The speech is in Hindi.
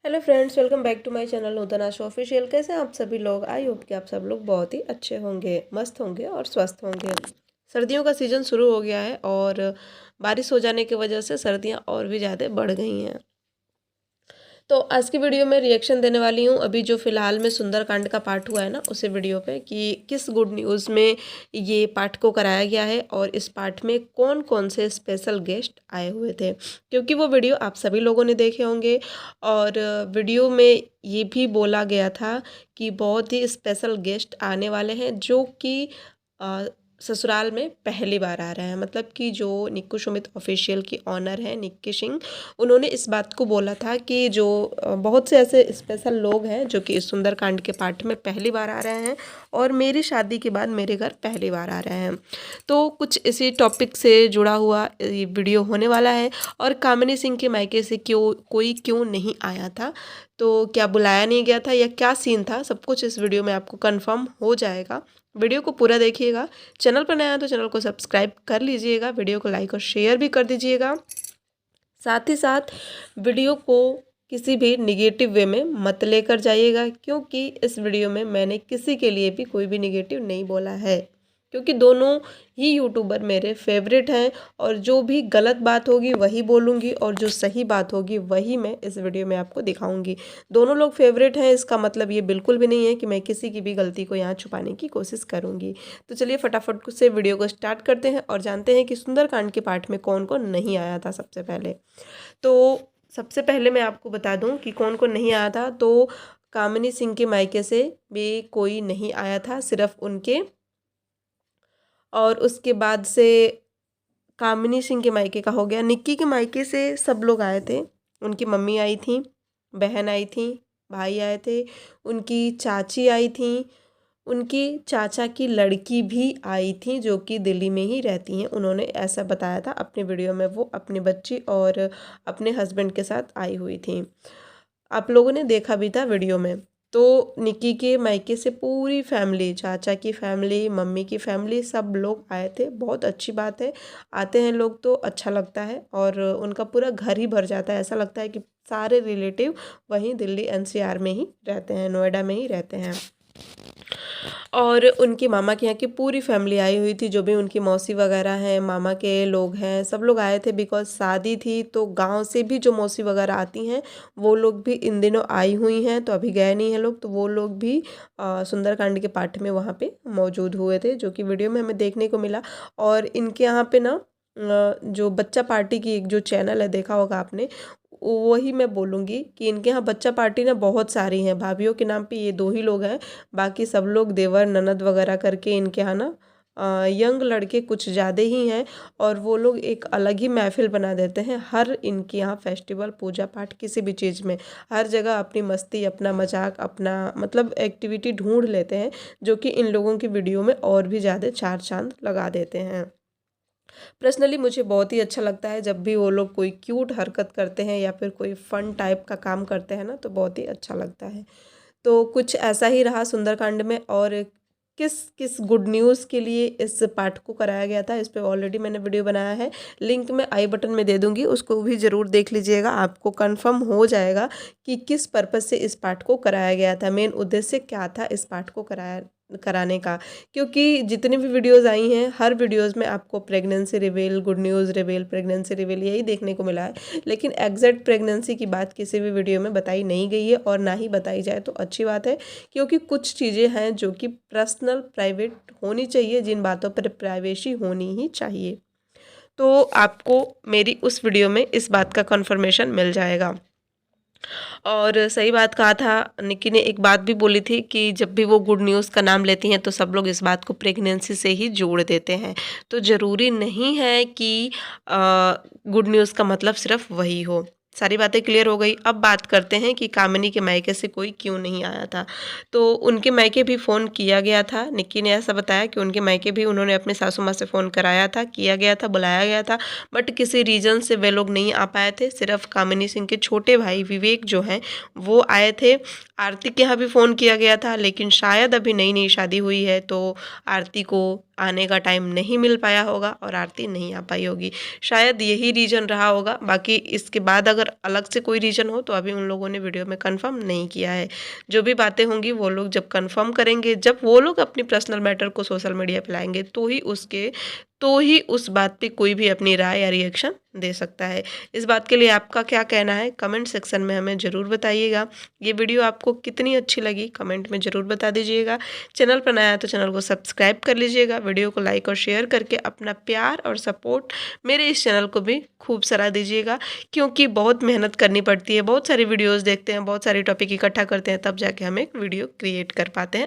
Hello friends, welcome back to my channel Nutan Asha official. कैसे हैं आप सभी लोग? आई होप कि आप सब लोग बहुत ही अच्छे होंगे, मस्त होंगे और स्वस्थ होंगे। सर्दियों का सीज़न शुरू हो गया है और बारिश हो जाने की वजह से सर्दियां और भी ज़्यादा बढ़ गई हैं। तो आज की वीडियो में रिएक्शन देने वाली हूँ अभी जो फ़िलहाल में सुंदरकांड का पाठ हुआ है ना, उसी वीडियो पे कि किस गुड न्यूज़ में ये पाठ को कराया गया है और इस पाठ में कौन कौन से स्पेशल गेस्ट आए हुए थे, क्योंकि वो वीडियो आप सभी लोगों ने देखे होंगे। और वीडियो में ये भी बोला गया था कि बहुत ही स्पेशल गेस्ट आने वाले हैं जो कि ससुराल में पहली बार आ रहे हैं। मतलब कि जो निक्कू सुमित ऑफिशियल की ऑनर है निक्की सिंह, उन्होंने इस बात को बोला था कि जो बहुत से ऐसे स्पेशल लोग हैं जो कि इस सुंदरकांड के पाठ में पहली बार आ रहे हैं और मेरी शादी के बाद मेरे घर पहली बार आ रहे हैं। तो कुछ इसी टॉपिक से जुड़ा हुआ ये वीडियो होने वाला है। और कामिनी सिंह के मायके से क्यों नहीं आया था, तो क्या बुलाया नहीं गया था या क्या सीन था, सब कुछ इस वीडियो में आपको कंफर्म हो जाएगा। वीडियो को पूरा देखिएगा। चैनल पर नया है तो चैनल को सब्सक्राइब कर लीजिएगा, वीडियो को लाइक और शेयर भी कर दीजिएगा। साथ ही साथ वीडियो को किसी भी निगेटिव वे में मत लेकर जाइएगा, क्योंकि इस वीडियो में मैंने किसी के लिए भी कोई भी निगेटिव नहीं बोला है, क्योंकि दोनों ही यूट्यूबर मेरे फेवरेट हैं। और जो भी गलत बात होगी वही बोलूँगी और जो सही बात होगी वही मैं इस वीडियो में आपको दिखाऊंगी। दोनों लोग फेवरेट हैं, इसका मतलब ये बिल्कुल भी नहीं है कि मैं किसी की भी गलती को यहाँ छुपाने की कोशिश करूँगी। तो चलिए फटाफट से वीडियो को स्टार्ट करते हैं और जानते हैं कि सुंदरकांड के पाठ में कौन कौन नहीं आया था। सबसे पहले सबसे पहले मैं आपको बता दूं कि कौन कौन नहीं आया था। तो कामिनी सिंह के मायके से भी कोई नहीं आया था, सिर्फ उनके। और उसके बाद से कामिनी सिंह के मायके का हो गया। निक्की के मायके से सब लोग आए थे। उनकी मम्मी आई थी, बहन आई थी, भाई आए थे, उनकी चाची आई थी, उनकी चाचा की लड़की भी आई थी जो कि दिल्ली में ही रहती हैं। उन्होंने ऐसा बताया था अपने वीडियो में, वो अपनी बच्ची और अपने हस्बैंड के साथ आई हुई थी। आप लोगों ने देखा भी था वीडियो में। तो निक्की के मायके से पूरी फैमिली, चाचा की फैमिली, मम्मी की फैमिली, सब लोग आए थे। बहुत अच्छी बात है, आते हैं लोग तो अच्छा लगता है और उनका पूरा घर ही भर जाता है। ऐसा लगता है कि सारे रिलेटिव वहीं दिल्ली एनसीआर में ही रहते हैं, नोएडा में ही रहते हैं। और उनकी मामा के यहाँ की पूरी फैमिली आई हुई थी, जो भी उनकी मौसी वगैरह हैं, मामा के लोग हैं, सब लोग आए थे। बिकॉज शादी थी तो गांव से भी जो मौसी वगैरह आती हैं वो लोग भी इन दिनों आई हुई हैं, तो अभी गए नहीं हैं लोग। तो वो लोग भी सुंदरकांड के पाठ में वहाँ पे मौजूद हुए थे, जो कि वीडियो में हमें देखने को मिला। और इनके यहाँ पे ना जो बच्चा पार्टी की एक जो चैनल है, देखा होगा आपने, वही मैं बोलूँगी कि इनके यहाँ बच्चा पार्टी ना बहुत सारी हैं। भाभीयों के नाम पे ये दो ही लोग हैं, बाकी सब लोग देवर ननद वगैरह करके इनके यहाँ ना यंग लड़के कुछ ज़्यादा ही हैं। और वो लोग एक अलग ही महफिल बना देते हैं हर इनके यहाँ फेस्टिवल, पूजा पाठ, किसी भी चीज़ में। हर जगह अपनी मस्ती, अपना मजाक, अपना मतलब एक्टिविटी ढूंढ लेते हैं, जो कि इन लोगों की वीडियो में और भी ज़्यादा चार चांद लगा देते हैं। पर्सनली मुझे बहुत ही अच्छा लगता है जब भी वो लोग कोई क्यूट हरकत करते हैं या फिर कोई फन टाइप का काम करते हैं ना, तो बहुत ही अच्छा लगता है। तो कुछ ऐसा ही रहा सुंदरकांड में। और किस किस गुड न्यूज़ के लिए इस पाठ को कराया गया था, इस पे ऑलरेडी मैंने वीडियो बनाया है, लिंक मैं आई बटन में दे दूंगी, उसको भी ज़रूर देख लीजिएगा। आपको कंफर्म हो जाएगा कि किस पर्पज़ से इस पाठ को कराया गया था, मेन उद्देश्य क्या था इस पाठ को कराने का। क्योंकि जितनी भी वीडियोस आई हैं, हर वीडियोस में आपको pregnancy reveal, good news reveal, pregnancy reveal, यही देखने को मिला है। लेकिन एग्जैक्ट प्रेगनेंसी की बात किसी भी वीडियो में बताई नहीं गई है, और ना ही बताई जाए तो अच्छी बात है, क्योंकि कुछ चीज़ें हैं जो कि पर्सनल, प्राइवेट होनी चाहिए, जिन बातों पर प्राइवेसी होनी ही चाहिए। तो आपको मेरी उस वीडियो में इस बात का कन्फर्मेशन मिल जाएगा। और सही बात कहा था, निक्की ने एक बात भी बोली थी कि जब भी वो गुड न्यूज़ का नाम लेती हैं तो सब लोग इस बात को प्रेगनेंसी से ही जोड़ देते हैं। तो ज़रूरी नहीं है कि गुड न्यूज़ का मतलब सिर्फ वही हो। सारी बातें क्लियर हो गई। अब बात करते हैं कि कामिनी के मायके से कोई क्यों नहीं आया था। तो उनके मायके भी फ़ोन किया गया था। निक्की ने ऐसा बताया कि उनके मायके भी उन्होंने अपने सासू माँ से फ़ोन कराया था, किया गया था, बुलाया गया था, बट किसी रीज़न से वे लोग नहीं आ पाए थे। सिर्फ कामिनी सिंह के छोटे भाई विवेक जो हैं वो आए थे। आरती के यहाँ भी फ़ोन किया गया था, लेकिन शायद अभी नई नई शादी हुई है तो आरती को आने का टाइम नहीं मिल पाया होगा और आरती नहीं आ पाई होगी। शायद यही रीज़न रहा होगा। बाकी इसके बाद अगर अलग से कोई रीज़न हो तो अभी उन लोगों ने वीडियो में कंफर्म नहीं किया है। जो भी बातें होंगी वो लोग जब कंफर्म करेंगे, जब वो लोग अपनी पर्सनल मैटर को सोशल मीडिया पे लाएंगे तो ही उस बात पे कोई भी अपनी राय या रिएक्शन दे सकता है। इस बात के लिए आपका क्या कहना है कमेंट सेक्शन में हमें ज़रूर बताइएगा। ये वीडियो आपको कितनी अच्छी लगी कमेंट में ज़रूर बता दीजिएगा। चैनल पर नया है तो चैनल को सब्सक्राइब कर लीजिएगा। वीडियो को लाइक और शेयर करके अपना प्यार और सपोर्ट मेरे इस चैनल को भी खूब सराह दीजिएगा, क्योंकि बहुत मेहनत करनी पड़ती है। बहुत सारी वीडियोज़ देखते हैं, बहुत सारे टॉपिक इकट्ठा करते हैं, तब जाके हम एक वीडियो क्रिएट कर पाते हैं।